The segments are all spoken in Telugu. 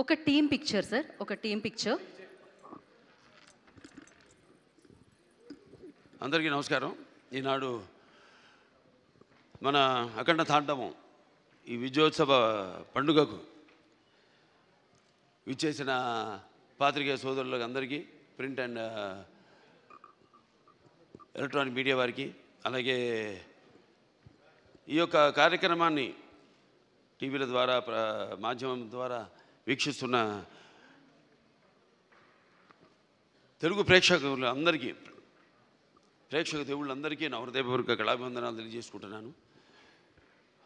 ఒక టీమ్ పిక్చర్ సార్, ఒక టీమ్ పిక్చర్. అందరికీ నమస్కారం. ఈనాడు మన అఖండ తాండవం ఈ విజయోత్సవ పండుగకు విచ్చేసిన పాత్రికేయ సోదరులకు అందరికీ, ప్రింట్ అండ్ ఎలక్ట్రానిక్ మీడియా వారికి, అలాగే ఈ యొక్క కార్యక్రమాన్ని టీవీల ద్వారా మాధ్యమం ద్వారా వీక్షిస్తున్న తెలుగు ప్రేక్షకులందరికీ, ప్రేక్షక దేవుళ్ళందరికీ నా హృదయపూర్వక కళాభివందనాలు తెలియజేసుకుంటున్నాను.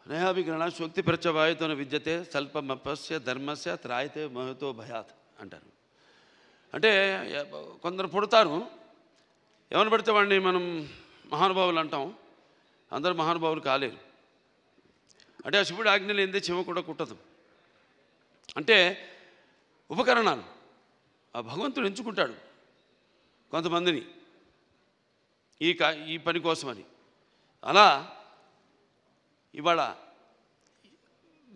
నయాభిగ్రహణ శక్తి ప్రత్యవాయుతోన విద్యతే స్వల్పమపస్య ధర్మస్య త్రాయతే మహతో భయాత్ అంటారు. అంటే కొందరు పుడతారు, ఎవరు పడితే వాడిని మనం మహానుభావులు అంటాం. అందరూ మహానుభావులు కాలేరు. అంటే ఆ శివుడు ఆజ్ఞ లేనిదే చెమ కూడా కుట్టదు. అంటే ఉపకరణాలు ఆ భగవంతుడు ఎంచుకుంటాడు కొంతమందిని ఈ పని కోసమని. అలా ఇవాళ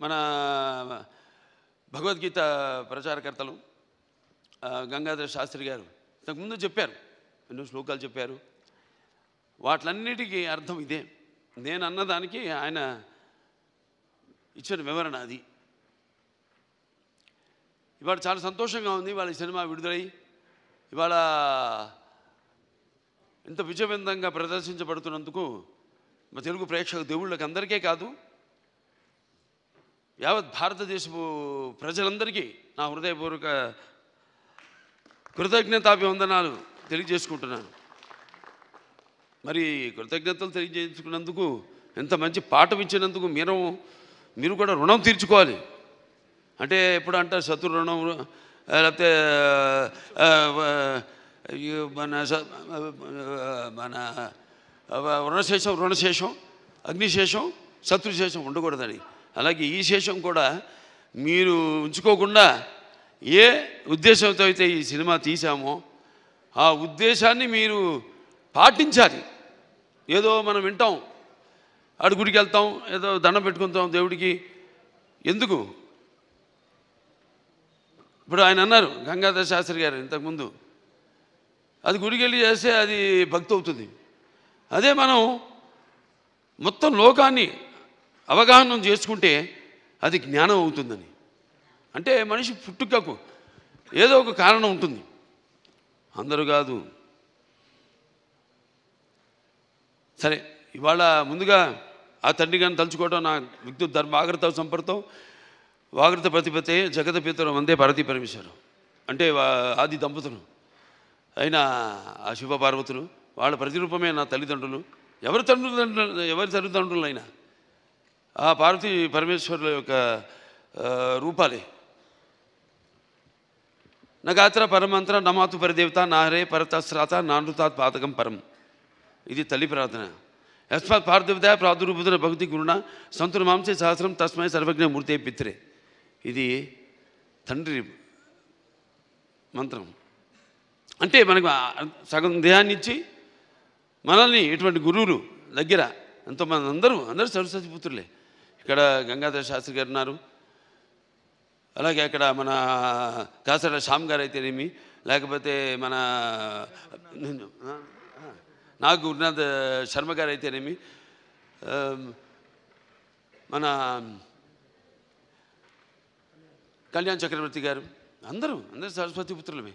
మన భగవద్గీత ప్రచారకర్తలు గంగాధర శాస్త్రి గారు ఇంతకుముందు చెప్పారు, ఎన్నో శ్లోకాలు చెప్పారు. వాటిలన్నిటికీ అర్థం ఇదే. నేను అన్నదానికి ఆయన ఇచ్చిన వివరణ అది. ఇవాళ చాలా సంతోషంగా ఉంది. ఇవాళ ఈ సినిమా విడుదలై ఇవాళ ఇంత విజయవంతంగా ప్రదర్శించబడుతున్నందుకు మా తెలుగు ప్రేక్షక దేవుళ్ళకి అందరికీ కాదు, యావత్ భారతదేశపు ప్రజలందరికీ నా హృదయపూర్వక కృతజ్ఞతాభివందనాలు తెలియజేసుకుంటున్నాను. మరి కృతజ్ఞతలు తెలియజేసుకున్నందుకు, ఎంత మంచి పాఠం ఇచ్చినందుకు మీరు కూడా రుణం తీర్చుకోవాలి. అంటే ఎప్పుడు అంటారు శత్రు రుణం, లేకపోతే మన రుణశేషం అగ్నిశేషం శత్రుశేషం ఉండకూడదని. అలాగే ఈ శేషం కూడా మీరు ఉంచుకోకుండా ఏ ఉద్దేశంతో అయితే ఈ సినిమా తీసామో ఆ ఉద్దేశాన్ని మీరు పాటించాలి. ఏదో మనం వింటాం, గుడికి వెళ్తాం, ఏదో దండం పెట్టుకుంటాం దేవుడికి, ఎందుకు? ఇప్పుడు ఆయన అన్నారు గంగాధర శాస్త్రి గారు ఇంతకుముందు, అది గుడికి వెళ్ళి చేస్తే అది భక్తి అవుతుంది. అదే మనం మొత్తం లోకాన్ని అవగాహన చేసుకుంటే అది జ్ఞానం అవుతుందని. అంటే మనిషి పుట్టుకకు ఏదో ఒక కారణం ఉంటుంది, అందరూ కాదు. సరే, ఇవాళ ముందుగా ఆ తండ్రి గారిని తలుచుకోవడం నా విద్యుత్ ధర్మ ఆగ్రత సంపర్తం వాగ్రత ప్రతిపతే జగత పితరం వందే పార్వతీ పరమేశ్వరం. అంటే ఆది దంపతులు అయిన ఆ శివ పార్వతులు, వాళ్ళ ప్రతిరూపమే నా తల్లిదండ్రులు. ఎవరి తల్లిదండ్రులైనా ఆ పార్వతీ పరమేశ్వరుల యొక్క రూపాలే. నగాత్ర పరమంత్ర నమాతు పరిదేవత నాహరే పరతశ్రాత నానృతాత్ పాతకం పరం. ఇది తల్లి ప్రార్థన. యస్మాత్ పార్థివత ప్రాదుర్భుతుల భక్తి గురుణ సంతుల మాంసే సహస్రం తస్మై సర్వజ్ఞ మూర్తే పిత్రే. ఇది తండ్రి మంత్రం. అంటే మనకు సగం దేహాన్ని ఇచ్చి మనల్ని ఇటువంటి గురువులు దగ్గర ఎంతోమంది, అందరూ సరస్వతి పుత్రులే. ఇక్కడ గంగాధర శాస్త్రి గారు ఉన్నారు, అలాగే అక్కడ మన కాసర శ్యామ్ గారు అయితేనేమి, లేకపోతే మన నాగ్ గురునాథ్ శర్మ గారు అయితేనేమి, మన కళ్యాణ్ చక్రవర్తి గారు, అందరూ సరస్వతి పుత్రులమే.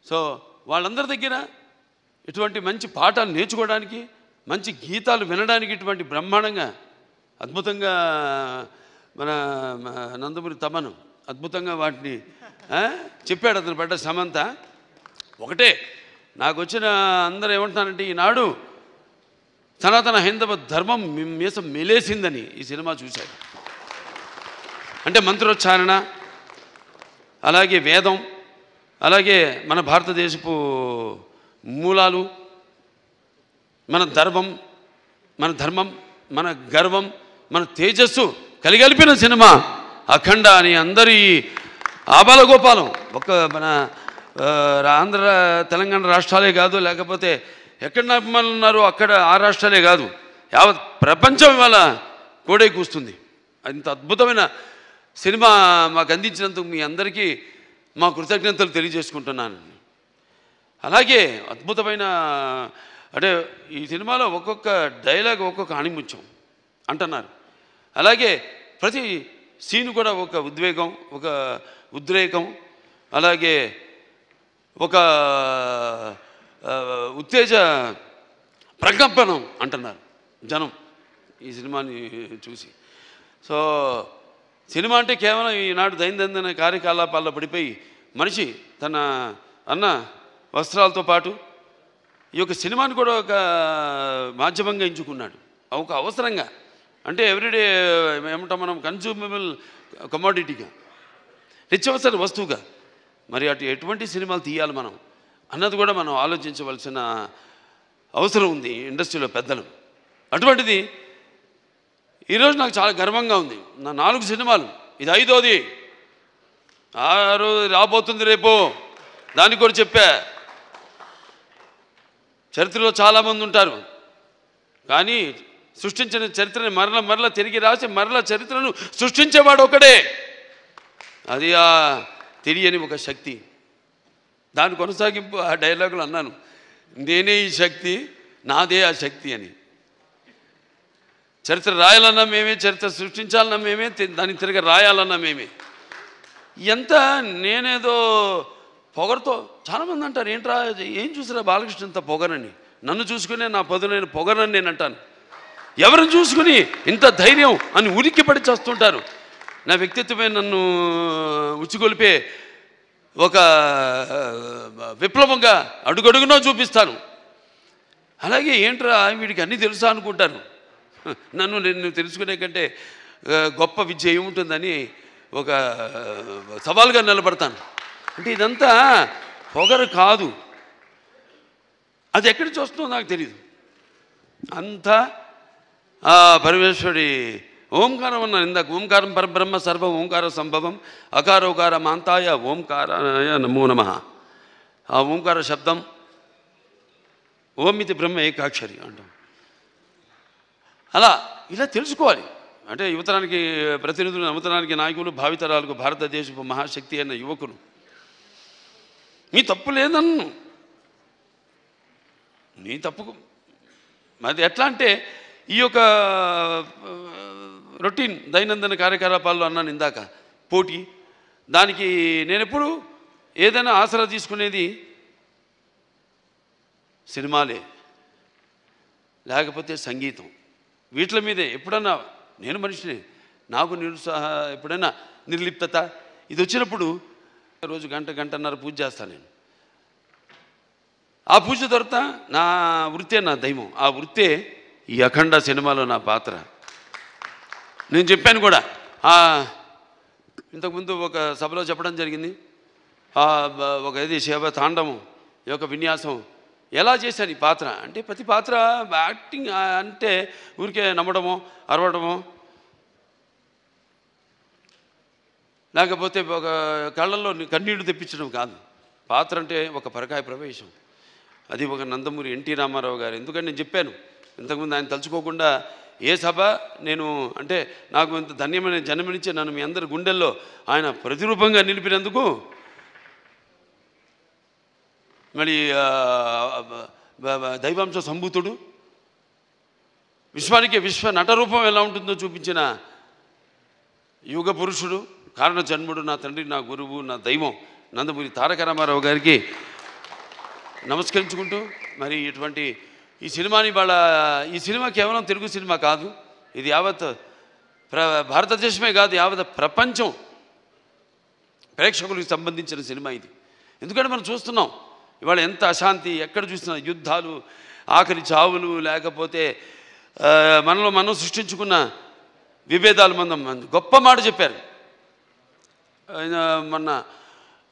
సో వాళ్ళందరి దగ్గర ఇటువంటి మంచి పాఠాలు నేర్చుకోవడానికి, మంచి గీతాలు వినడానికి ఇటువంటి బ్రహ్మాండంగా అద్భుతంగా మన నందమూరి తమను అద్భుతంగా వాటిని చెప్పాడు. అతను పడ్డ శ్రమంతా ఒకటే. నాకు వచ్చిన అందరూ ఏమంటున్నారంటే, ఈనాడు సనాతన హైందవ ధర్మం మీసం మెలేసిందని ఈ సినిమా చూశాడు. అంటే మంత్రోచ్చారణ, అలాగే వేదం, అలాగే మన భారతదేశపు మూలాలు, మన ధర్మం, మన గర్వం, మన తేజస్సు కలిగలిపిన సినిమా అఖండ అని అందరి ఆబాలగోపాలం. మన ఆంధ్ర తెలంగాణ రాష్ట్రాలే కాదు, లేకపోతే ఎక్కడ అభిమానులు ఉన్నారో అక్కడ ఆ రాష్ట్రాలే కాదు, యావత్ ప్రపంచం ఇవాళ కోడే కూస్తుంది. అంత అద్భుతమైన సినిమా మాకు అందించినందుకు మీ అందరికీ మా కృతజ్ఞతలు తెలియజేసుకుంటున్నాను. అలాగే అద్భుతమైన అంటే ఈ సినిమాలో ఒక్కొక్క డైలాగ్ ఒక్కొక్క ఆణిముత్యం అంటున్నారు. అలాగే ప్రతి సీన్ కూడా ఒక ఉద్వేగం, ఒక ఉద్రేకం, అలాగే ఒక ఉత్తేజ ప్రకంపనం అంటున్నారు జనం ఈ సినిమాని చూసి. సో సినిమా అంటే కేవలం ఈనాడు దైనందిన కార్యకలాపాల్లో పడిపోయి మనిషి తన అన్న వస్త్రాలతో పాటు ఈ యొక్క సినిమాని కూడా ఒక మాధ్యమంగా ఎంచుకున్నాడు, ఒక అవసరంగా. అంటే ఎవ్రీడే ఏమంటాం మనం, కన్జ్యూమబుల్ కమోడిటీగా, నిత్యవసర వస్తువుగా. మరి ఎటువంటి సినిమాలు తీయాలి మనం అన్నది కూడా మనం ఆలోచించవలసిన అవసరం ఉంది ఇండస్ట్రీలో పెద్దలు. అటువంటిది ఈరోజు నాకు చాలా గర్వంగా ఉంది. నా 4 సినిమాలు, ఇది 5వది, 6 రాబోతుంది రేపు, దానికి కూడా చెప్పా. చరిత్రలో చాలామంది ఉంటారు, కానీ సృష్టించిన చరిత్రని మరల తిరిగి రాసి మరల చరిత్రను సృష్టించేవాడు ఒకడే. అది ఆ తెలియని ఒక శక్తి. దాని కొనసాగింపు ఆ డైలాగులు అన్నాను, నేనే ఈ శక్తి, నాదే ఆ శక్తి అని. చరిత్ర రాయాలన్నా మేమే, చరిత్ర సృష్టించాలన్నా మేమే, దాన్ని తిరిగి రాయాలన్నా మేమే. ఎంత నేనేదో పొగరుతో చాలామంది అంటారు, ఏంట్రా ఏం చూసిరా బాలకృష్ణ ఇంత పొగరని. నన్ను చూసుకునే నా పదునైన పొగరని నేను అంటాను. ఎవరిని చూసుకుని ఇంత ధైర్యం అని ఉనికి పడి చేస్తుంటారు. నా వ్యక్తిత్వమే నన్ను ఉచ్చిగొలిపే ఒక విప్లవంగా అడుగడుగునో చూపిస్తాను. అలాగే ఏంట్రా వీడికి అన్నీ తెలుసా అనుకుంటాను. నేను తెలుసుకునే కంటే గొప్ప విద్య ఏముంటుందని ఒక సవాల్గా నిలబడతాను. అంటే ఇదంతా పొగరు కాదు, అది ఎక్కడి నుంచి వస్తుందో నాకు తెలియదు. అంతా ఆ పరమేశ్వరుడి ఓంకారం అన్నాను ఇందాక. ఓంకారం పరబ్రహ్మ సర్వ ఓంకార సంభవం అకారోకార మాంతాయ ఓంకారాయ నమో నమః. ఆ ఓంకార శబ్దం ఓమితి బ్రహ్మ ఏకాక్షరి అంటాం. అలా ఇలా తెలుసుకోవాలి. అంటే యువతరానికి ప్రతినిధులు, నవతరానికి నాయకులు, భావితరాలకు భారతదేశపు మహాశక్తి అయిన యువకులు. మీ తప్పు లేదన్ను, నీ తప్పుకు అది ఎట్లా అంటే ఈ యొక్క రొటీన్ దైనందిన కార్యకలాపాల్లో అన్నాను ఇందాక, పోటీ, దానికి నేను ఎప్పుడు ఏదైనా ఆసరా తీసుకునేది సినిమాలే, లేకపోతే సంగీతం. వీటి మీదే ఎప్పుడన్నా నేను మనిషిని, నాకు ఎప్పుడైనా నిర్లిప్తత ఇది వచ్చినప్పుడు రోజు గంటన్నర పూజ చేస్తాను నేను. ఆ పూజ తర్వాత నా వృత్తే నా దైవం. ఆ వృత్తే ఈ అఖండ సినిమాలో నా పాత్ర. నేను చెప్పాను కూడా, ఇంతకుముందు ఒక సభలో చెప్పడం జరిగింది. ఒక ఇది శివ తాండవం యొక్క విన్యాసం ఎలా చేశాను ఈ పాత్ర అంటే, ప్రతి పాత్ర యాక్టింగ్ అంటే ఊరికే నమ్మడమో అరవడమో, లేకపోతే ఒక కళ్ళల్లో కన్నీళ్లు తెప్పించడం కాదు. పాత్ర అంటే ఒక పరకాయ ప్రవేశం. అది ఒక నందమూరి ఎన్టీ రామారావు గారు. ఎందుకంటే నేను చెప్పాను ఇంతకుముందు, ఆయన తలుచుకోకుండా ఏ సభ నేను అంటే నాకు ఇంత ధన్యమైన జన్మనిచ్చి నన్ను మీ అందరి గుండెల్లో ఆయన ప్రతిరూపంగా నిలిపినందుకు, మరి దైవాంశ సంభూతుడు, విశ్వానికి విశ్వ నటరూపం ఎలా ఉంటుందో చూపించిన యుగ పురుషుడు, కారణ జన్ముడు, నా తండ్రి, నా గురువు, నా దైవం నందమూరి తారక రామారావు గారికి నమస్కరించుకుంటూ, మరి ఇటువంటి ఈ సినిమాని ఈ సినిమా కేవలం తెలుగు సినిమా కాదు, ఇది యావత్ భారతదేశమే కాదు, యావత్ ప్రపంచం ప్రేక్షకులకు సంబంధించిన సినిమా ఇది. ఎందుకంటే మనం చూస్తున్నాం ఇవాళ ఎంత అశాంతి, ఎక్కడ చూసినా యుద్ధాలు, ఆఖరి చావులు, లేకపోతే మనలో మనం సృష్టించుకున్న విభేదాలు. గొప్ప మాట చెప్పారు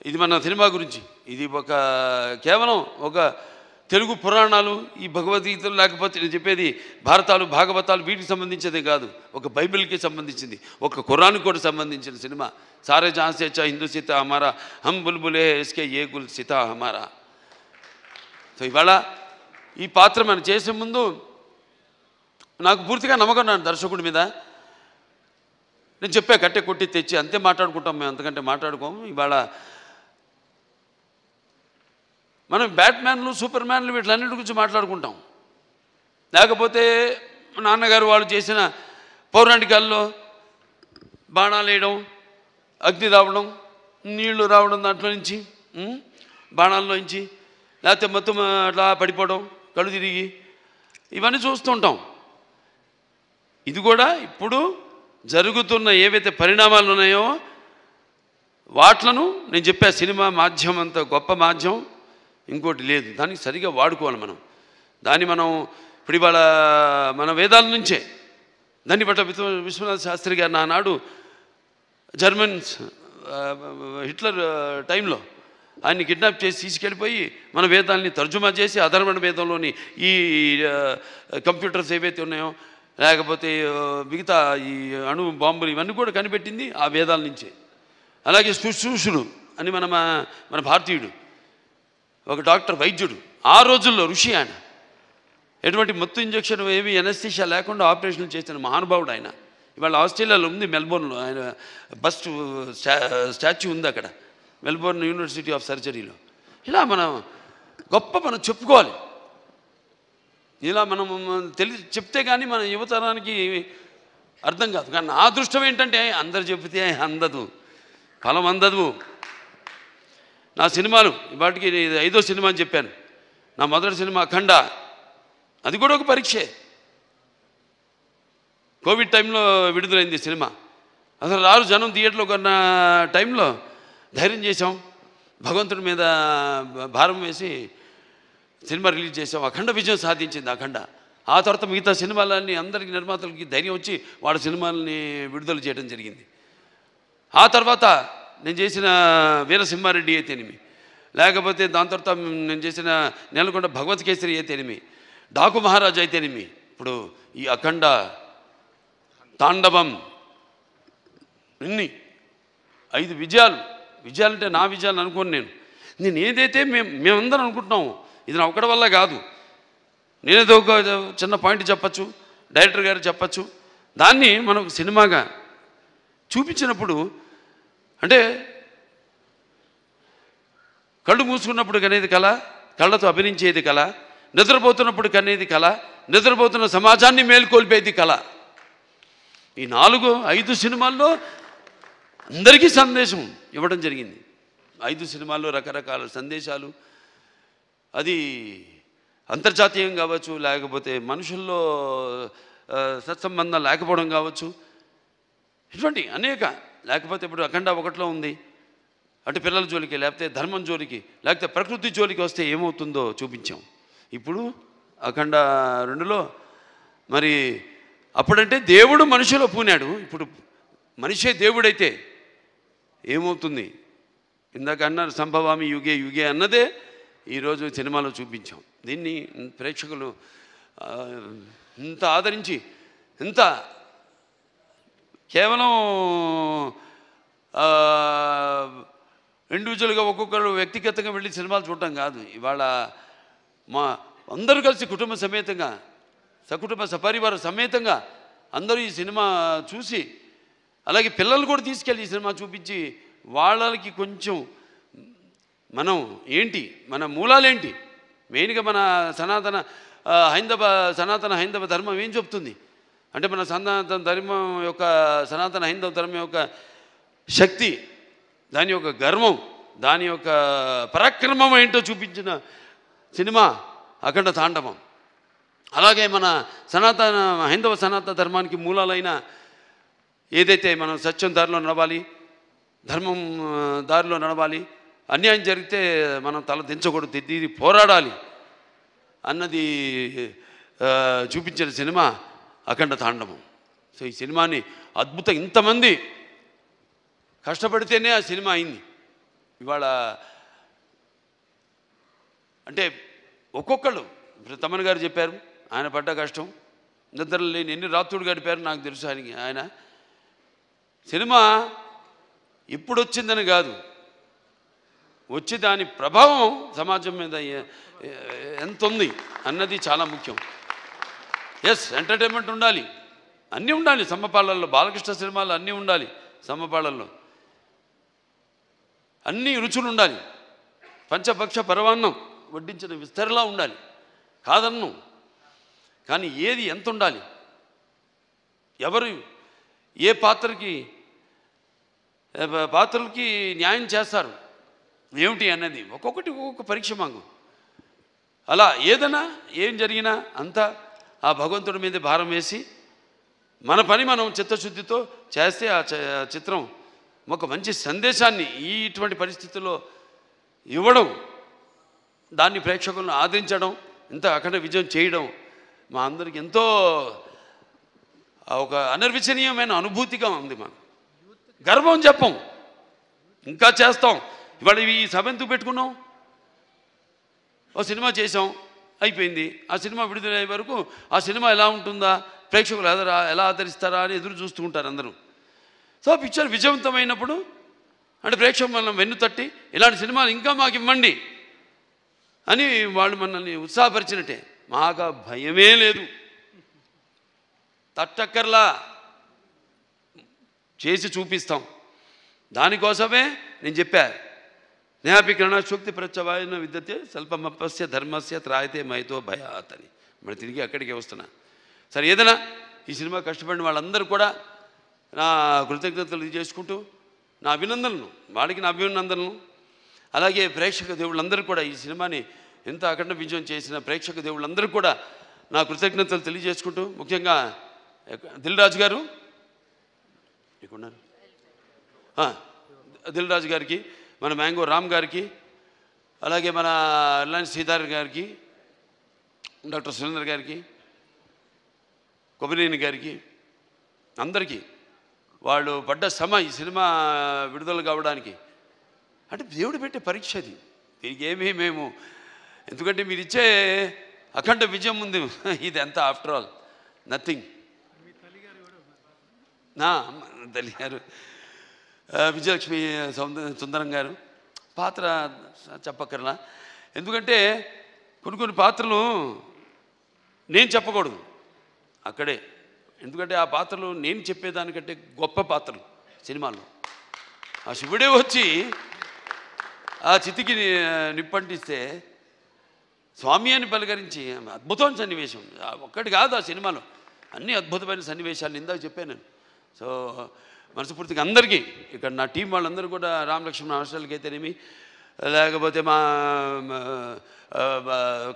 ఇది మన సినిమా గురించి. ఇది కేవలం ఒక తెలుగు పురాణాలు, ఈ భగవద్గీతలు, లేకపోతే నేను చెప్పేది భారతాలు, భాగవతాలు, వీటికి సంబంధించేదే కాదు, ఒక బైబిల్కి సంబంధించింది, ఒక ఖురాన్కి కూడా సంబంధించిన సినిమా. సారే జహాన్ సే అచ్చా హిందూ సీతా హమారా, హమ్ బుల్బులే ఇస్కే ఏ గుల్ సీతా హమారా. సో ఇవాళ ఈ పాత్ర మనం చేసే ముందు నాకు పూర్తిగా నమ్మకం ఉన్నాను దర్శకుడి మీద. నేను చెప్పా కట్టె కొట్టి తెచ్చి అంతే మాట్లాడుకుంటాం, మేము అంతకంటే మాట్లాడుకోము. ఇవాళ మనం బ్యాట్మ్యాన్లు, సూపర్ మ్యాన్లు వీటిలన్నిటి గురించి మాట్లాడుకుంటాం. లేకపోతే నాన్నగారు వాళ్ళు చేసిన పౌరాణికాల్లో బాణాలు వేయడం, అగ్ని రావడం, నీళ్లు రావడం, దాంట్లో నుంచి బాణాల్లో నుంచి, లేకపోతే మొత్తం అట్లా పడిపోవడం, కళ్ళు తిరిగి, ఇవన్నీ చూస్తుంటాం. ఇది కూడా ఇప్పుడు జరుగుతున్న ఏవైతే పరిణామాలు ఉన్నాయో వాట్లను నేను చెప్పా. సినిమా మాధ్యమం అంత గొప్ప మాధ్యమం ఇంకోటి లేదు. దానికి సరిగా వాడుకోవాలి మనం. దాన్ని మనం ఇప్పుడు ఇవాళ మన వేదాల నుంచే దాన్ని పట్ల విశ్వనాథ శాస్త్రి గారు నానాడు జర్మన్స్ హిట్లర్ టైంలో ఆయన్ని కిడ్నాప్ చేసి తీసుకెళ్ళిపోయి మన వేదాలని తర్జుమా చేసి అధర్వణ వేదంలోని ఈ కంప్యూటర్స్ ఏవైతే ఉన్నాయో, లేకపోతే మిగతా ఈ అణు బాంబులు ఇవన్నీ కూడా కనిపెట్టింది ఆ వేదాల నుంచే. అలాగే శుశ్రూషుడు అని మన భారతీయుడు ఒక డాక్టర్, వైద్యుడు, ఆ రోజుల్లో ఋషి ఆయన. ఎటువంటి మత్తు ఇంజక్షన్ ఏవి ఎనస్థీషియా లేకుండా ఆపరేషన్లు చేసిన మహానుభావుడు ఆయన. ఇవాళ ఆస్ట్రేలియాలో ఉంది, మెల్బోర్న్లో ఆయన బస్ట్ స్టాచ్యూ ఉంది అక్కడ, మెల్బోర్న్ యూనివర్సిటీ ఆఫ్ సర్జరీలో. ఇలా మనం చెప్పుకోవాలి. ఇలా మనం చెప్తే కానీ మన యువతరానికి అర్థం కాదు. కానీ నా అదృష్టం ఏంటంటే అందరు చెబితే అందదు, ఫలం అందదు. నా సినిమాలు వాటికి 5వ సినిమా అని చెప్పాను. నా మొదటి సినిమా అఖండ, అది కూడా ఒక పరీక్షే. కోవిడ్ టైంలో విడుదలైంది సినిమా. అసలు రారు జనం థియేటర్లో కొన్న టైంలో ధైర్యం చేసాం, భగవంతుడి మీద భారం వేసి సినిమా రిలీజ్ చేసాం. అఖండ విజయం సాధించింది అఖండ. ఆ తర్వాత మిగతా సినిమాలన్నీ అందరికీ నిర్మాతలకి ధైర్యం వచ్చి వాళ్ళ సినిమాలని విడుదల చేయడం జరిగింది. ఆ తర్వాత నేను చేసిన వీరసింహారెడ్డి అయితేనేమి, లేకపోతే దాని తర్వాత నేను చేసిన నెలకొండ భగవత్ కేసరి అయితేనేమి, డాకు మహారాజ్ అయితేనేమి, ఇప్పుడు ఈ అఖండ, తాండవం, ఇన్ని 5 విజయాలంటే నా విజయాలు అనుకోను. నేను ఏదైతే మేమందరం అనుకుంటున్నాము ఇది నా ఒక్కడి వల్ల కాదు. నేనేదో ఒక చిన్న పాయింట్ చెప్పచ్చు, డైరెక్టర్ గారు చెప్పచ్చు, దాన్ని మనకు సినిమాగా చూపించినప్పుడు అంటే కళ్ళు మూసుకున్నప్పుడు కనేది కళ, కళ్ళతో అభినయించేది కళ, నిద్రపోతున్నప్పుడు కనేది కళ, నిద్రపోతున్న సమాజాన్ని మేల్కొల్పేది కళ. ఈ 4-5 సినిమాల్లో అందరికీ సందేశం ఇవ్వడం జరిగింది. 5 సినిమాల్లో రకరకాల సందేశాలు, అది అంతర్జాతీయం కావచ్చు, లేకపోతే మనుషుల్లో సత్సంబంధం లేకపోవడం కావచ్చు, ఇటువంటి అనేక. లేకపోతే ఇప్పుడు అఖండ 1లో ఉంది, అటు పిల్లల జోలికి, లేకపోతే ధర్మం జోలికి, లేకపోతే ప్రకృతి జోలికి వస్తే ఏమవుతుందో చూపించాం. ఇప్పుడు అఖండ 2లో మరి అప్పుడంటే దేవుడు మనిషిలో పూనాడు, ఇప్పుడు మనిషే దేవుడైతే ఏమవుతుంది? ఇందాక అన్నారు సంభవామి యుగే యుగే అన్నదే ఈరోజు సినిమాలో చూపించాం. దీన్ని ప్రేక్షకులు ఇంత ఆదరించి, ఇంత కేవలం ఇండివిజువల్గా ఒక్కొక్కరు వ్యక్తిగతంగా వెళ్ళి సినిమాలు చూడటం కాదు. ఇవాళ మా అందరూ కలిసి కుటుంబ సమేతంగా, సకుటుంబ సపరివార సమేతంగా అందరూ ఈ సినిమా చూసి, అలాగే పిల్లలు కూడా తీసుకెళ్ళి ఈ సినిమా చూపించి వాళ్ళకి కొంచెం మనం ఏంటి, మన మూలాలేంటి, మెయిన్గా మన సనాతన హైందవ ధర్మం ఏం చెప్తుంది అంటే, మన సనాతన ధర్మం యొక్క, సనాతన హైందవ ధర్మం యొక్క శక్తి, దాని యొక్క గర్వం, దాని యొక్క పరాక్రమం ఏంటో చూపించిన సినిమా అఖండ తాండవం. అలాగే మన హైందవ సనాతన ధర్మానికి మూలాలైన ఏదైతే మనం సత్యం దారిలో నడవాలి, ధర్మం దారిలో నడవాలి, అన్యాయం జరిగితే మనం తల దించకూడదు, తిరిగి పోరాడాలి అన్నది చూపించిన సినిమా అఖండ తాండవం. సో ఈ సినిమాని అద్భుతం, ఇంతమంది కష్టపడితేనే ఆ సినిమా అయింది. ఇవాళ అంటే ఒక్కొక్కళ్ళు, ఇప్పుడు తమన్ గారు చెప్పారు ఆయన పడ్డ కష్టం, నిద్ర లేని ఎన్ని రాత్రులు గడిపారు నాకు తెలుసు. ఆయన సినిమా ఇప్పుడు వచ్చిందని కాదు, వచ్చి దాని ప్రభావం సమాజం మీద ఎంత ఉంది అన్నది చాలా ముఖ్యం. ఎస్, ఎంటర్టైన్మెంట్ ఉండాలి, అన్నీ ఉండాలి సమ్మపాళ్ళల్లో. బాలకృష్ణ సినిమాలు అన్నీ ఉండాలి సమ్మపాళ్ళల్లో. అన్ని రుచులు ఉండాలి. పంచభక్ష పరవాన్నం వడ్డించిన విస్తరలా ఉండాలి, కాదన్ను. కానీ ఏది ఎంత ఉండాలి, ఎవరు ఏ పాత్రలకి న్యాయం చేస్తారు ఏమిటి అన్నది ఒక్కొక్కటి ఒక్కొక్క పరీక్ష మాకు. అలా ఏదైనా ఏం జరిగినా అంతా ఆ భగవంతుడి మీద భారం వేసి మన పని మనం చిత్తశుద్ధితో చేస్తే ఆ చిత్రం ఒక మంచి సందేశాన్ని ఇటువంటి పరిస్థితుల్లో ఇవ్వడం, దాన్ని ప్రేక్షకులను ఆదరించడం, ఇంత అఖండ విజయం చేయడం మా అందరికి ఎంతో ఒక అనిర్వచనీయమైన అనుభూతిగా ఉంది. మాకు గర్వం చెప్పం, ఇంకా చేస్తాం. ఇవాళ ఈ సభ ఎందుకు పెట్టుకున్నాం? ఓ సినిమా చేసాం, అయిపోయింది. ఆ సినిమా విడుదలయ్యే వరకు ఆ సినిమా ఎలా ఉంటుందా, ప్రేక్షకులు ఎలా ఆదరిస్తారా అని ఎదురు చూస్తూ ఉంటారు అందరూ. సో పిక్చర్ విజయవంతమైనప్పుడు అంటే ప్రేక్షకులు మనం వెన్ను తట్టి ఇలాంటి సినిమాలు ఇంకా మాకు ఇవ్వండి అని వాళ్ళు మనల్ని ఉత్సాహపరిచినట్టే. మాకు భయమే లేదు, తట్టక్కర్లా, చేసి చూపిస్తాం. దానికోసమే నేను చెప్పా, జ్ఞాపికరణ శక్తి ప్రత్యవాయన విద్యతే స్వల్పమపస్య ధర్మస్య త్రాయతే మైతో భయాత్ అని. మరి తిరిగి అక్కడికే వస్తున్నా. సరే, ఏదైనా ఈ సినిమా కష్టపడిన వాళ్ళందరూ కూడా నా కృతజ్ఞతలు చేసుకుంటూ నా అభినందనలు, వాడికి నా అభినందనలు, అలాగే ప్రేక్షక దేవుళ్ళందరూ కూడా ఈ సినిమాని ఎంత అఖండ విజయం చేసిన ప్రేక్షక దేవుళ్ళందరూ కూడా నా కృతజ్ఞతలు తెలియజేసుకుంటూ, ముఖ్యంగా దిల్ రాజు గారు ఎక్కడున్నారు, దిల్ రాజు గారికి, మన మ్యాంగో రామ్ గారికి, అలాగే మన రిలయన్స్ శ్రీధర్ గారికి, డాక్టర్ సురేందర్ గారికి, కొబ్బరినేని గారికి, అందరికీ వాళ్ళు పడ్డ శ్రమ ఈ సినిమా విడుదల కావడానికి అంటే దేవుడు పెట్టే పరీక్ష అది. దీనికి ఏమీ మేము, ఎందుకంటే మీరు ఇచ్చే అఖండ విజయం ఉంది, ఇది ఎంత ఆఫ్టర్ ఆల్ నథింగ్. నా తల్లి గారు విజయలక్ష్మి సుందరం గారు పాత్ర చెప్పక్కర్లా. ఎందుకంటే కొన్ని పాత్రలు నేను చెప్పకూడదు అక్కడే, ఎందుకంటే ఆ పాత్రలు నేను చెప్పేదానికంటే గొప్ప పాత్రలు సినిమాల్లో. ఆ శివుడే వచ్చి ఆ చితికి నిప్పంటిస్తే స్వామి అని పలకరించి అద్భుతమైన సన్నివేశం ఒక్కటి కాదు ఆ సినిమాలో, అన్ని అద్భుతమైన సన్నివేశాలు ఇందాక చెప్పాను నేను. సో మనస్ఫూర్తిగా అందరికీ ఇక్కడ నా టీం వాళ్ళందరూ కూడా, రామలక్ష్మణ హాస్టల్కి అయితేనేమి, లేకపోతే మా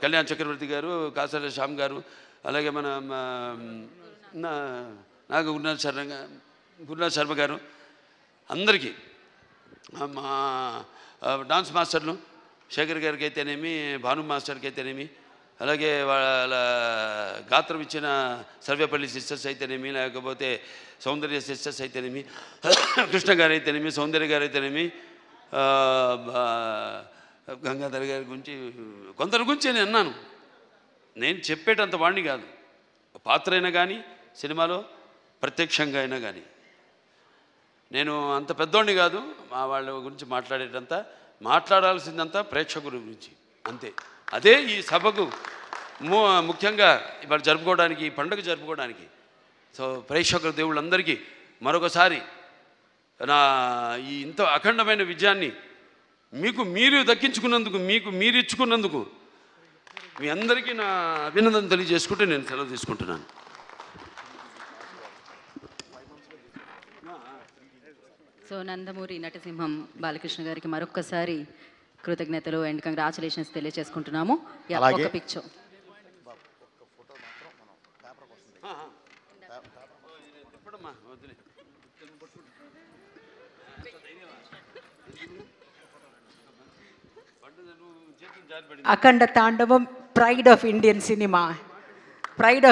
కళ్యాణ్ చక్రవర్తి గారు, కాసాల శ్యామ్ గారు, అలాగే మన నాకు గురునాథ్ శర్మ గారు, అందరికీ మా డాన్స్ మాస్టర్లు శేఖర్ గారికి అయితేనేమి, భాను మాస్టర్కి అయితేనేమి, అలాగే వాళ్ళ గాత్రం ఇచ్చిన సర్వేపల్లి సిస్టర్స్ అయితేనేమి, లేకపోతే సౌందర్య సిస్టర్స్ అయితేనేమి, కృష్ణ గారు అయితేనేమి, సౌందర్య గారు అయితేనేమి, గంగాధర్ గారి గురించి కొందరి గురించి నేను అన్నాను. నేను చెప్పేటంత వాడిని కాదు, పాత్ర అయినా కానీ సినిమాలో ప్రత్యక్షంగా అయినా కానీ నేను అంత పెద్దోడిని కాదు. మా వాళ్ళ గురించి మాట్లాడాల్సిందంతా ప్రేక్షకుల గురించి అంతే. అదే ఈ సభకు ముఖ్యంగా ఇవాళ జరుపుకోవడానికి, ఈ పండుగ జరుపుకోవడానికి. సో ప్రేక్షకుల దేవుళ్ళందరికీ మరొకసారి నా ఈ ఇంత అఖండమైన విజయాన్ని మీకు మీరు దక్కించుకున్నందుకు, మీకు మీరు ఇచ్చుకున్నందుకు మీ అందరికీ నా అభినందన తెలియజేసుకుంటూ నేను సెలవు తీసుకుంటున్నాను. సో నందమూరి నటసింహం బాలకృష్ణ గారికి మరొక్కసారి కృతజ్ఞతలు అండ్ కంగ్రాచులేషన్స్ తెలియజేసుకుంటున్నాము. ఒక పిక్చర్ అఖండ తాండవం, pride of Indian cinema, proud